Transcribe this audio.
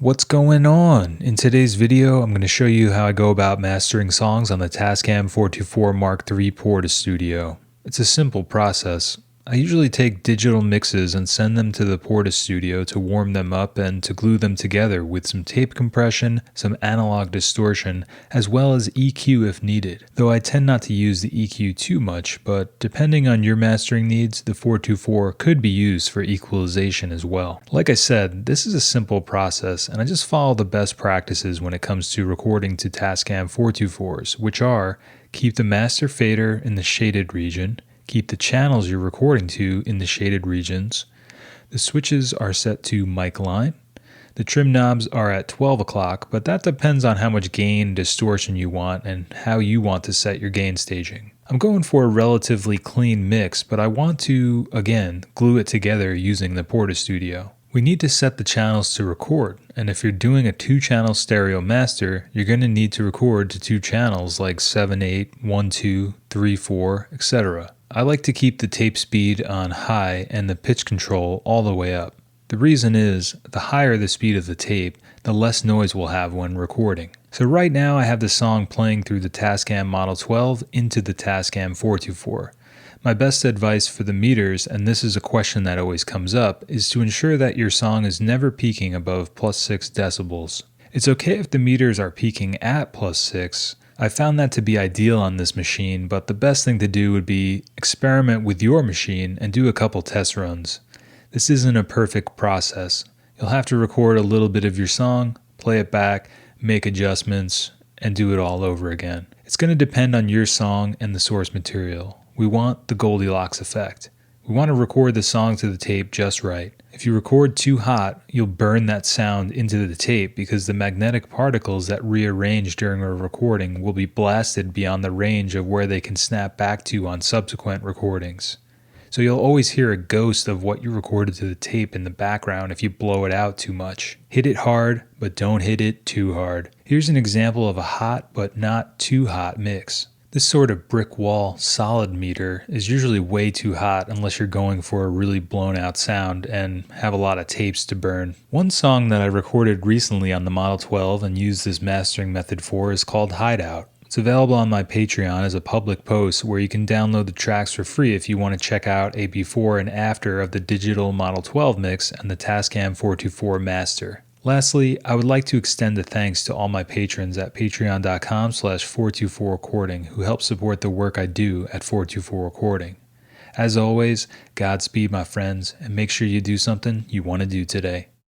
What's going on? In today's video, I'm going to show you how I go about mastering songs on the Tascam 424 Mark III Portastudio. It's a simple process. I usually take digital mixes and send them to the Portastudio to warm them up and to glue them together with some tape compression, some analog distortion, as well as EQ if needed. Though I tend not to use the EQ too much, but depending on your mastering needs, the 424 could be used for equalization as well. Like I said, this is a simple process and I just follow the best practices when it comes to recording to Tascam 424s, which are keep the master fader in the shaded region, keep the channels you're recording to in the shaded regions. The switches are set to mic line. The trim knobs are at 12 o'clock, but that depends on how much gain and distortion you want and how you want to set your gain staging. I'm going for a relatively clean mix, but I want to, again, glue it together using the Portastudio. We need to set the channels to record, and if you're doing a 2-channel stereo master, you're going to need to record to 2 channels like 7/8, 1/2, 3/4, etc. I like to keep the tape speed on high and the pitch control all the way up. The reason is, the higher the speed of the tape, the less noise we'll have when recording. So right now I have the song playing through the Tascam Model 12 into the Tascam 424. My best advice for the meters, and this is a question that always comes up, is to ensure that your song is never peaking above +6 decibels. It's okay if the meters are peaking at +6. I found that to be ideal on this machine, but the best thing to do would be experiment with your machine and do a couple test runs. This isn't a perfect process. You'll have to record a little bit of your song, play it back, make adjustments, and do it all over again. It's going to depend on your song and the source material. We want the Goldilocks effect. We want to record the song to the tape just right. If you record too hot, you'll burn that sound into the tape because the magnetic particles that rearrange during a recording will be blasted beyond the range of where they can snap back to on subsequent recordings. So you'll always hear a ghost of what you recorded to the tape in the background if you blow it out too much. Hit it hard, but don't hit it too hard. Here's an example of a hot but not too hot mix. This sort of brick wall solid meter is usually way too hot unless you're going for a really blown out sound and have a lot of tapes to burn. One song that I recorded recently on the Model 12 and used this mastering method for is called Hideout. It's available on my Patreon as a public post where you can download the tracks for free if you want to check out a before and after of the digital Model 12 mix and the Tascam 424 master. Lastly, I would like to extend a thanks to all my patrons at patreon.com/424recording who help support the work I do at 424 Recording. As always, Godspeed my friends, and make sure you do something you want to do today.